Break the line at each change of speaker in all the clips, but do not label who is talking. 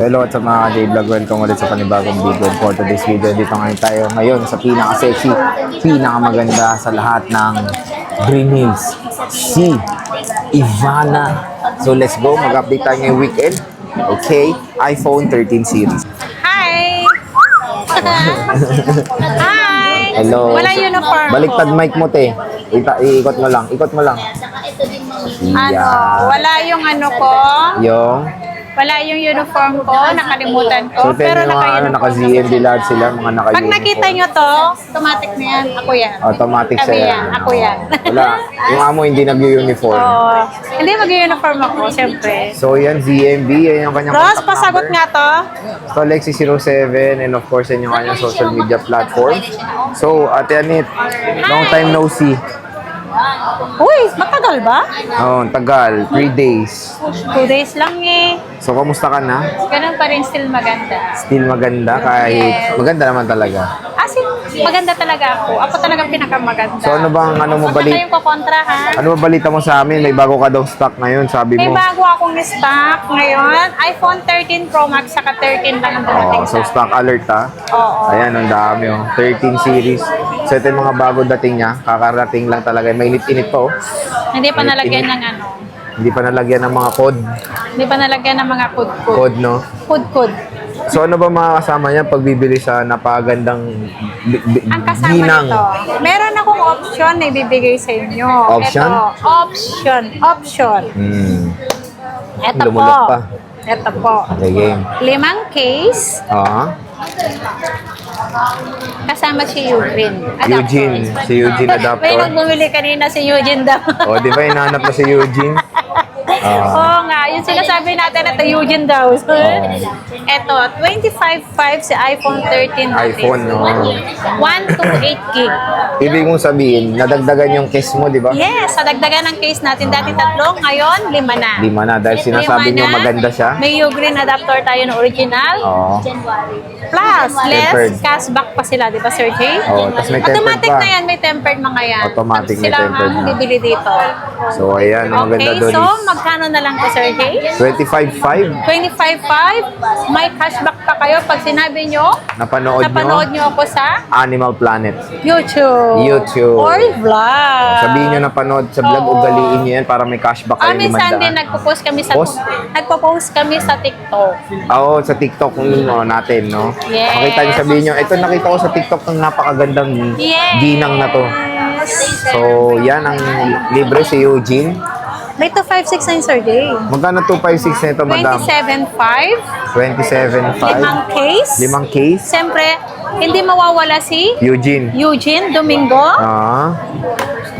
Hello at sa mga J-Vlog, welcome ulit sa panibagong video. For today's video, dito ngayon tayo ngayon sa pinaka-sexy, pinakamaganda sa lahat ng Dream Hills, si Ivana. So let's go, mag-update tayo ngayong weekend. Okay, iPhone 13 series.
Hi! Hi!
Hello.
Wala uniform
Baliktad
ko.
mic mo, te. Ikot mo lang, ikot mo lang.
Wala yung ano ko. Wala yung uniform ko, nakalimutan ko.
So, pero naka-ZMB lahat sila, mga naka-uniform.
Pag nakita nyo to, automatic na yan. Ako yan.
Automatic
Kami
siya.
yan. Ako yan.
Wala. Yung amo hindi nag-uniform.
Oo. Hindi mag-uniform ako, siyempre.
So, yan, ZMB. Yan yung kanyang
Ross,
contact
pasagot
number.
nga to.
So, Lexi07 and of course, yan yung kanyang social media platform. So, Ate Anit, long time no see.
Uy, matagal ba?
Oh, tagal. 3 days.
2 days lang eh.
So, kamusta ka na?
Ganun pa rin, still maganda.
Still maganda kahit
Yes.
maganda naman talaga.
As in, maganda talaga ako. Ako talaga pinakamaganda.
So, ano bang mo
Huwag na
balik?
kayong kukontra, ha?
Ano ba balita mo sa amin? May bago ka daw stock ngayon, sabi
May
mo.
bago akong stock ngayon. iPhone 13 Pro Max, saka 13 lang ang dumating
Oh, so
sa
stock alert ha.
Oo.
Ayan, ang dami oh. 13 series. So ito yung mga bago dating niya. Kakarating lang talaga. May init-init pa oh.
Hindi pa nalagyan ng ano.
Hindi pa nalagyan ng mga code.
Hindi pa nalagyan ng mga code-code.
Code, no?
Code-code.
So ano ba mga kasama niya pag bibili sa napakagandang
Ang kasama
ginang?
nito, meron akong option na ibibigay sa inyo.
Option?
Ito, option. Ito po.
Lumulot pa.
Ito po.
Okay, game.
5 case,
Ah,
kasama si Eugene.
Eugene. Si Eugene
May
adapter.
nagbumili kanina si Eugene daw.
O, di ba hinahanap mo si Eugene?
Oo nga, yung sinasabi natin ito Eugene daw. Ito, 25.5 si iPhone 13 natin.
iPhone, no?
128 gig.
Ibig mong sabihin, nadagdagan yung case mo, di ba?
Yes, sa dagdagan ng case natin, dati 3, ngayon 5 na.
5 na. Dahil sinasabi
5
niyo
na.
maganda siya.
May Ugreen adapter tayo ng original.
Oo.
Plus,
Tempered.
less cashback pa sila, di ba Sir Jay?
Oo, tas may tempered
Automatic
pa.
na yan, may tempered mga yan.
Automatic may
Sila
tempered
ang
na.
bibili dito.
So, ayan, ang maganda
Okay,
doon
so
is
magkano na lang to Sir Jay?
25.5
25.5, may cashback pa kayo pag sinabi nyo,
napanood
napanood
nyo
nyo ako sa
Animal Planet.
YouTube.
YouTube.
Or vlog.
Sabihin nyo napanood sa vlog,
Oo.
ugaliin nyo yan para may cashback kayo
Minsan din
500.
nagpo-post kami sa
Post?
TikTok.
Oo, sa TikTok natin, no?
Yes.
Makita nyo, sabihin nyo, ito nakita ko sa TikTok ng napakagandang
Yes.
ginang na to. So, yan ang libre si Eugene.
May 2569 Sir Jay.
Magkano 256 na ito, madam?
27.5.
27.5.
5 case.
5 case.
Siyempre, hindi mawawala si
Eugene.
Eugene Domingo.
Ah,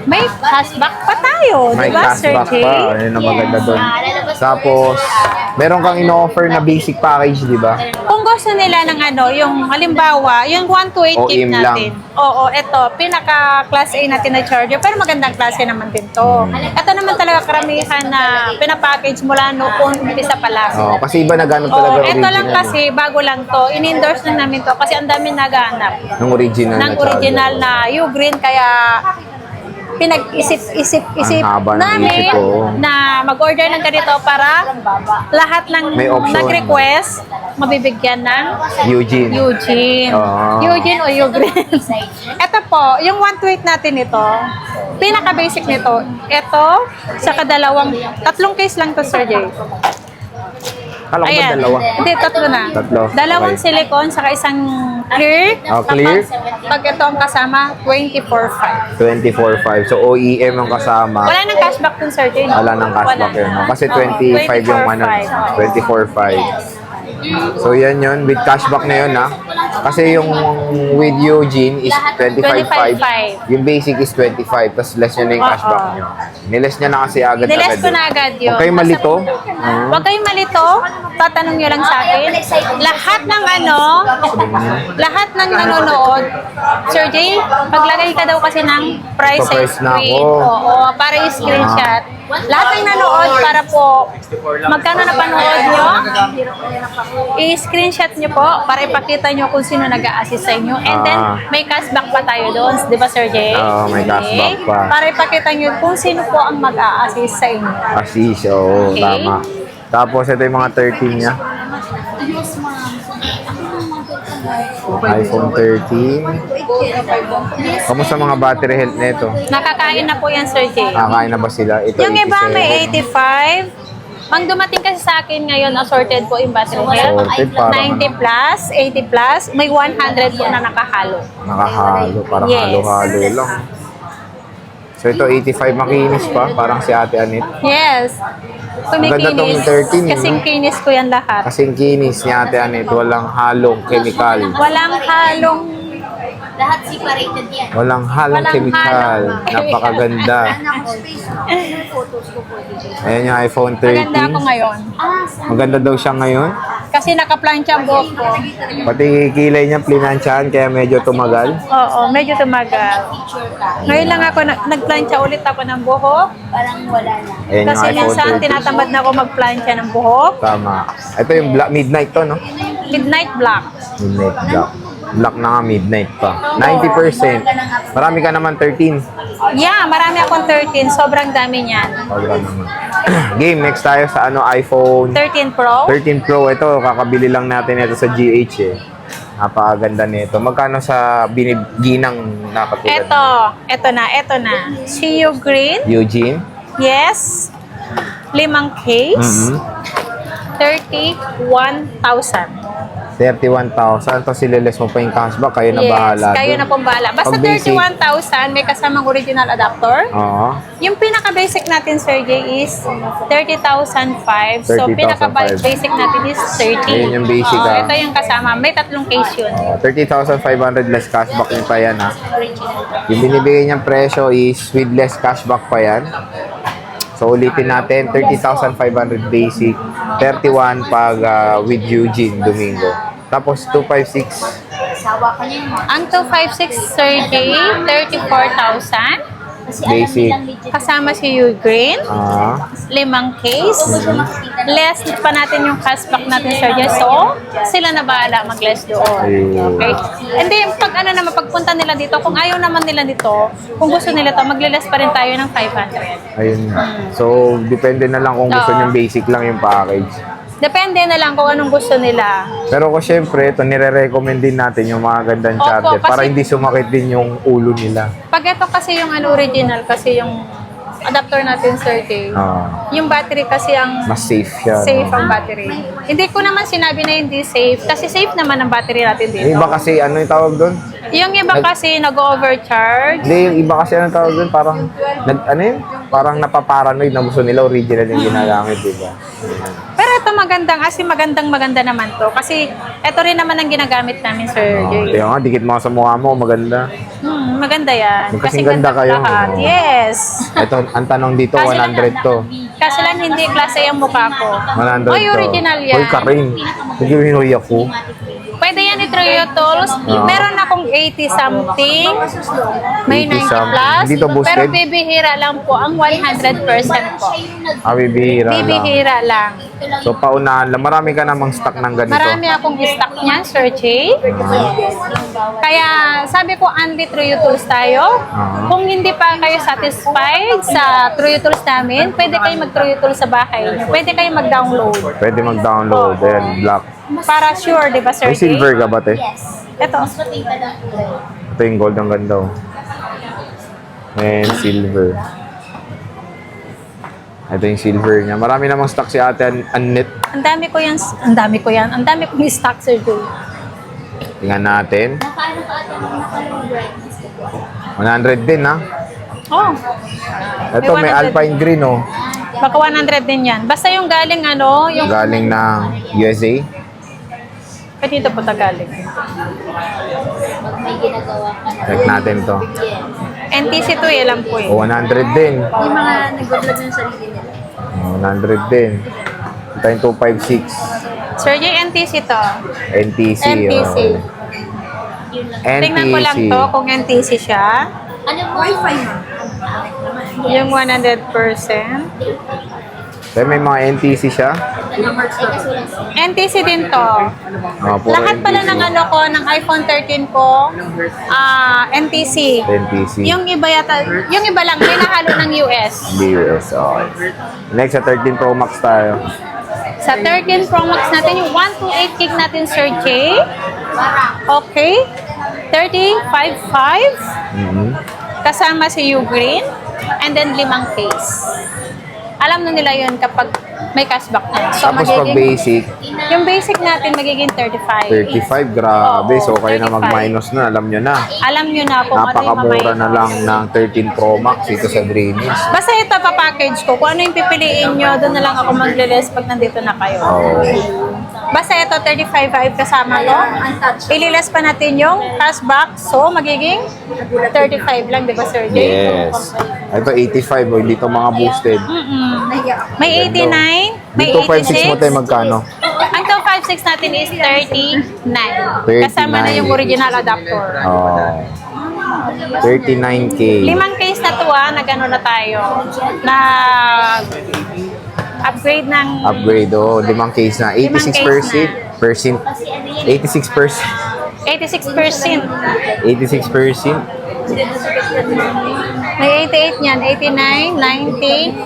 May cashback pa tayo,
may
di ba Sir
cashback
Jay?
pa. Ayun ang maganda doon. Tapos, meron kang ino-offer na basic package, di ba?
Kung gusto nila ng ano, yung halimbawa, yung 128 gig
OEM
natin.
lang.
Oo, ito, pinaka class A natin na charger, pero magandang klase naman din to. Ito naman talaga karamihan na pinapackage mula no kung umpisa pa lang.
Oh, kasi iba nagano
Oo,
talaga
ito lang
original.
kasi, bago lang to. In-endorse lang namin to kasi ang dami nagaanap
Ng original
ng
na
original
charger.
na Ugreen, kaya pinag-isip
Ang haba ng
namin
isip ko.
na mag-order ng ganito para lahat ng
May option.
nag-request mabibigyan ng
Eugene.
Eugene.
Ah.
Eugene o Ugreen. Ito po, yung 128 natin ito, pinaka-basic nito, ito, sa tatlong case lang to Sir Jay.
Kala ko ba dalawa?
Hindi, tatlo na.
Tatlo.
Dalawang
Okay.
silicone, saka isang clear.
Oh, clear.
Pag ito ang kasama, 24.5.
24.5. So, OEM ang kasama.
Wala nang cashback dun, Sir Jay.
Wala nang cashback yun. No? Kasi 25 yung ano. 24.5. So, yan yun. With cashback na yun, ha? Kasi yung with Eugene is 25.5.
25.5.
Yung basic is 25. Tapos less nyo na yung cashback nyo. Niles nyo na kasi agad.
Niles ko na agad yun.
Huwag kayong malito.
Huwag kayong malito. Tatanong nyo lang sa akin. Lahat ng lahat ng nanonood, Sir Jay, maglagay ka daw kasi ng price sa
Pa-price na
screen.
ako.
Oo, para i-screenshot. Lahat ng nanonood para po magkano na panood nyo, i-screenshot nyo po para ipakita nyo kung sino nag-a-assist sa inyo. And then, may cashback pa tayo doon. Di ba, Sir Jay?
Oo, may cashback pa.
Para ipakita nyo kung sino po ang mag-a-assist sa inyo.
Asis, oo,
Okay.
tama. Tapos ito yung mga 13 niya.
Yes, ma'am.
iPhone 13. Kamusta mga battery health nito?
Nakakain na po yan, Sir Jay.
Kakain na ba sila? Ito,
Yung iba
87.
may 85. Ang dumating kasi sa akin ngayon, assorted po yung battery health.
Sorted, parang
90 plus, 80 plus, may 100 po na nakahalo.
Nakahalo, parang
Yes.
halo-halo lang. So ito 85 makinis pa, parang si Ate Anet.
Yes.
Ganda tong 13, eh,
Kasing
no?
kinis ko yan lahat.
Kasing kinis ni Ate Anet, walang halong chemical.
Walang halong,
Lahat separated yan.
Walang halong
Walang
chemical.
halong.
Napakaganda.
Space. May photos ko po dito.
Ayan yung iPhone
maganda ako
13.
ngayon.
Maganda daw siya ngayon.
Kasi nakaplansya ang buhok ko.
Pati kilay niya plinansyahan kaya medyo tumagal.
Oo, medyo tumagal.
Picture ka.
Ngayon lang ako, nagplansya ulit ako ng buhok.
Parang wala na.
Ayan yung
Kasi
iPhone
minsan
13.
tinatamad na ako magplansya ng buhok.
Tama. Ito yung midnight to, no?
Midnight black.
Midnight black. Black na nga, midnight pa. 90%. Marami ka naman 13.
Yeah, marami akong 13. Sobrang dami niyan.
Sobra naman. Game, next tayo sa iPhone
13 Pro.
13 Pro. Ito, kakabili lang natin ito sa GH eh. Napakaganda nito. Magkano sa biniginang nakatulad?
Ito na. CU Green.
Eugene?
Yes. 5 case. 31,000.
31,000. Tapos sililes mo pa yung cashback. Kayo na bahala.
Kayo
dun.
na pong bahala. Basta
Pag basic.
31,000, may kasamang original adapter.
Oo.
Yung pinaka-basic natin, Sir Jay, is 30,005. So,
30,005.
pinaka-basic natin is 30.
Ayun yung basic,
Oo,
ah.
ito yung kasama. May 3 case yun.
30,500 less cashback yung pa yan, ha. Yung binibigay niyang presyo is with less cashback pa yan. So, ulitin natin, 30,500 basic, 31 pag with Eugene Domingo. Tapos, 256,
Sawa ka niya yung mga.
Ang 256, Sir Jay, 34,000.
Kasi
Basic.
alam nilang legit.
Kasama si U Green. 5 case. Less pa natin yung cashback natin, Sir Jay. So, sila na bahala mag-less doon.
Ayun.
Okay? And then, pagpunta nila dito, kung ayaw naman nila dito, kung gusto nila to, magle-less pa rin tayo ng 500.
ayun. So, depende na lang kung gusto
Oo.
niyong basic lang yung package.
Depende na lang kung anong gusto nila.
Pero kung syempre, ito nire-recommend din natin yung mga gandang
Opo,
charger para
kasi-
hindi sumakit din yung ulo nila.
Pag ito kasi yung original, kasi yung adapter natin, Sir Jay, yung battery kasi ang
Mas safe siya.
safe
no?
ang battery. Hindi ko naman sinabi na hindi safe, kasi safe naman ang battery natin
Yung
dito.
iba kasi, ano yung tawag doon?
Yung iba kasi nag-overcharge.
Hindi, yung iba kasi anong tawag doon, parang, ano yun? Parang napaparanoid na gusto nila original yung ginagamit, di ba?
Pero ito maganda naman to. Kasi ito rin naman ang ginagamit namin, Sir Jay.
Kaya nga, dikit mo sa mukha mo, maganda.
Maganda yan.
Kasing ganda kayo.
lahat.
Oo.
Yes.
Ito, ang tanong dito,
Kasi
100 to.
Kasi lang hindi klase yung mukha ko.
100
Ay,
to.
original yan.
Uy, Karin. Hindi mo hinuy ako.
Pwede yan i-Trio Tools. Meron akong 80 something. May
80
90
something.
plus.
Hindi to boosted?
Pero bibihira lang po ang 100% po.
Bibihira lang.
Bibihira lang.
So, paunahan lang. Marami ka namang stock ng ganito.
Marami akong stock niyan, Sir Jay. Kaya sabi ko, only Trio Tools tayo. Kung hindi pa kayo satisfied sa Trio Tools namin, pwede kayo mag-Trio Tools sa bahay niyo. Pwede kayo mag-download.
Pwede mag-download. Ayan, black.
Para sure, di ba, Sir
May
Jay?
silver ka ba, te?
Yes.
Ito.
Mas matita lang kulay.
Ito yung gold, ang ganda. Oh. And silver. Ito yung silver niya. Marami namang stock si ate Annette.
Ang dami ko yan. Ang dami kong stock, Sir Jay.
Tingnan natin.
Nakaano ka ata ng nakalong brightness ko.
100 din, ha?
Oh,
Ito, may
100.
alpine green, oh.
baka 100 din yan. Basta yung galing yung
Galing ng USA.
dito po galing.
Pag may ginagawa ka na.
Check natin to.
Yeah.
NTC to alam po eh.
O, 100 din.
Yung mga nag-vlog ng sarili nila.
O, 100 din. Ito yung 256.
Sir Jay, NTC to.
NTC.
NTC.
oh.
Yun lang.
Tingnan ko lang to kung NTC siya.
Ano mo? Wi-Fi mo.
Yung 100%.
Pero may mga NTC siya.
NTC din to.
O, puro
Lahat pala
NTC.
ng ng iPhone 13 ko, NTC.
NTC.
Yung iba lang, may nahalo ng US.
US. Okay. Next, sa 13 Pro Max tayo.
Sa 13 Pro Max natin, yung 128 gig natin, Sir Jay. Okay. 3055. Kasama si Ugreen. And then 5 case. Alam na nila yun kapag may cashback na. So,
Tapos pag basic,
yung basic natin magiging 35.
35, grabe.
Oo,
So, kayo na
35.
mag-minus na, alam nyo na.
Alam nyo na kung ano yung
Napakamura na
mamayos.
lang ng 13 Pro Max dito sa Dreamies.
Basta ito, papackage ko. Kung ano yung pipiliin nyo, doon na lang ako magle-list pag nandito na kayo.
Oh.
Basta ito, 35 kasama to. Ililes pa natin yung cashback. So, magiging 35 lang, di ba, Sir Jay?
Yes. Ito 85, oh, hindi to mga boosted.
May 89, may
Dito 5.6 mo
86.
tayo magkano?
Ang 256 natin is 39.
39.
Kasama na yung original adapter.
Oh. 39K.
5 case na to nag-ano na tayo. Na upgrade ng
Upgrade, oh. 5 case na. 86%. 86%.
86%.
86%.
May 88 niyan, 89, 90,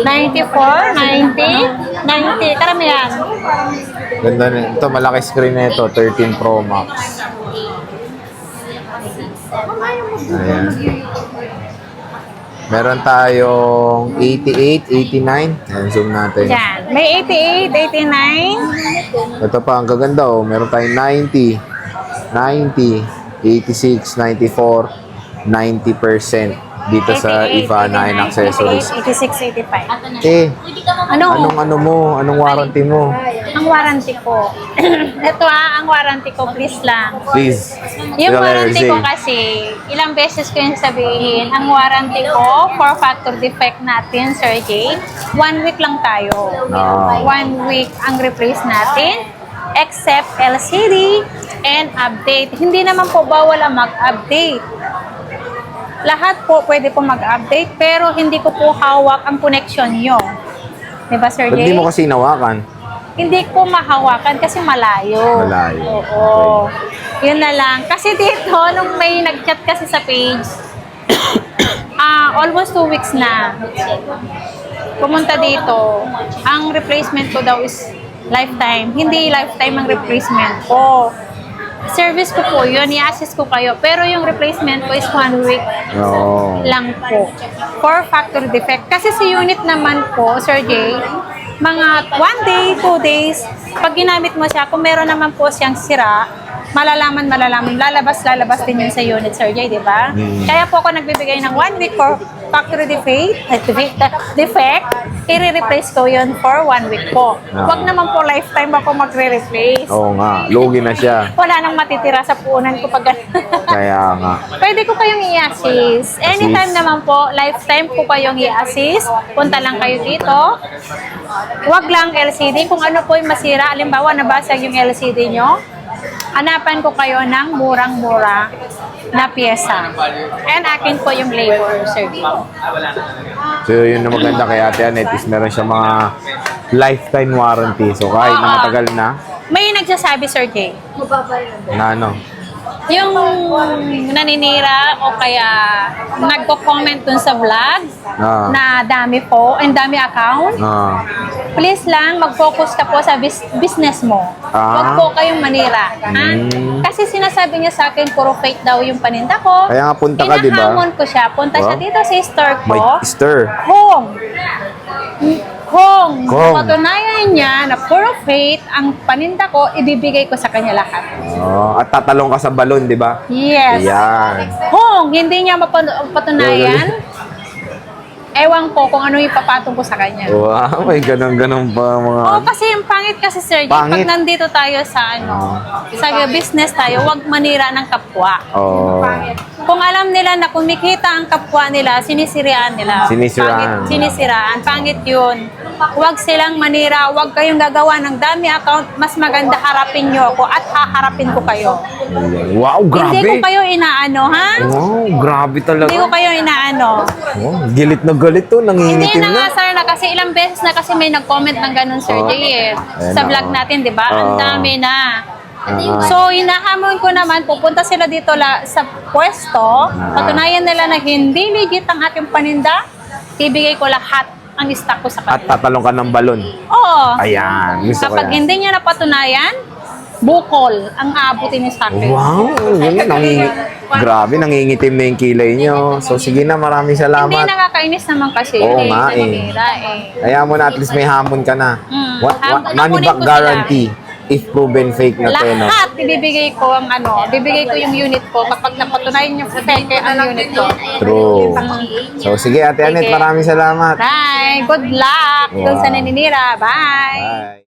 94, 90, 90. Karamihan.
Ganda na. Ito, malaki screen na ito. 13 Pro Max. Ayan. Meron tayong 88, 89. Ayan, zoom natin.
Yan. May 88, 89.
Ito pa, ang gaganda, oh. Meron tayong 90, 90, 86, 94, 90% dito sa
88,
Ivana and
89,
accessories.
86, 85.
Eh,
Ano?
anong mo? Anong warranty mo?
Ang warranty ko. Ito ang warranty ko, please lang.
Please.
Yung
Tell
warranty
RJ.
ko kasi, ilang beses ko yung sabihin, ang warranty ko for factor defect natin, Sir Jay, 1 week lang tayo.
Ah.
1 week ang replace natin, except LCD and update. Hindi naman po bawal ang mag-update. Lahat po pwede po mag-update, pero hindi ko po hawak ang connection nyo. Diba, Sir
Ba't
Jay?
di mo kasi hinawakan?
Hindi ko mahawakan kasi malayo.
Malayo.
Oo. Yun na lang. Kasi dito, nung may nag-chat kasi sa page, almost 2 weeks na. Pumunta dito, ang replacement ko daw is lifetime. Hindi lifetime ang replacement ko. Service ko po yun, i-assist ko kayo. Pero yung replacement ko is 1 week
Oo.
lang po. For factory defect. Kasi sa unit naman po, Sir Jay, mga 1 day, 2 days, pag ginamit mo siya, kung meron naman po siyang sira, malalaman, lalabas din yun sa unit, Sir Jay, di ba? Kaya po ako nagbibigay ng 1 week for factory defect, i-replace ko yun for 1 week po. Huwag naman po lifetime ako magre-replace.
Oo nga. Lugi na siya.
Wala nang matitira sa punan ko pag
Kaya nga.
Pwede ko kayong i-assist. Anytime naman po, lifetime ko kayong i-assist. Punta lang kayo dito. Huwag lang LCD. Kung ano po yung masira, alimbawa nabasag yung LCD nyo, hanapan ko kayo ng murang-mura na pyesa. And akin po yung labor, sir.
So, yun na maganda kay Ate Anet is meron siya mga lifetime warranty. So, kahit na matagal na,
May nagsasabi, Sir Jay,
na ano,
yung naninira o kaya nagko-comment dun sa vlog na dami po, and dami account, please lang, mag-focus ka po sa business mo. Huwag po kayong manira. Ha? Kasi sinasabi niya sa akin, puro fake daw yung paninda ko.
Kaya nga punta ka, di ba?
Inahamon ko siya. Punta siya dito sa store ko.
may stir.
Kung
Kung.
patunayan niya na puro fake ang paninda ko, ibibigay ko sa kanya lahat.
At tatalong ka sa balon, di ba?
Yes.
Ayan.
Kung hindi niya mapatunayan, ewan ko kung ano ipapatong ko sa kanya.
Wow, may ganun-ganun pa mga...
Oo, kasi yung pangit kasi, Sir,
Pangit.
pag nandito tayo sa sa business tayo, wag manira ng kapwa.
Oh.
Kung alam nila na kumikita ang kapwa nila, sinisiraan nila.
Sinisiraan.
Pangit, sinisiraan. Pangit yun. Huwag silang manira. Huwag kayong gagawa ng dami account. Mas maganda harapin nyo ako at haharapin ko kayo.
Wow, grabe!
Hindi ko kayo inaano, ha?
Wow, grabe talaga.
Hindi ko kayo inaano.
Oh, gilit na galit to,
Hindi
nangingitim
na nga,
na.
sir, na kasi ilang beses na kasi may nag-comment ng ganun, Sir Jay, eh.
Ayan
Sa
na,
vlog natin, di ba? Ang dami na. So, hinahamon ko naman, pupunta sila dito sa pwesto, patunayan nila na hindi legit ang aking paninda, ibigay ko lahat. ang stock ko sa
At
kanila.
tatalong ka ng balon.
Oo.
Ayan, gusto ko
Kapag
yan.
hindi niya napatunayan, bukol ang aabutin niyo sa akin.
Wow, yun, grabe, nangingitim na yung kilay nyo. So, sige na, maraming
Hindi,
salamat.
nakakainis naman kasi.
Oo
Hindi
nga,
ka
eh.
namira, eh.
Kaya mo na, at least may hamon ka na. Money
Hamunin
back
ko
guarantee if proven fake na tenor.
Lahat ibibigay ko ang bibigay ko yung unit ko kapag napatunayan yung fake ang unit ko.
True. So, sige, Ate Anet,
Sige.
maraming salamat.
Bye! Good luck dun sa
Wow.
naninira. Bye!
Bye.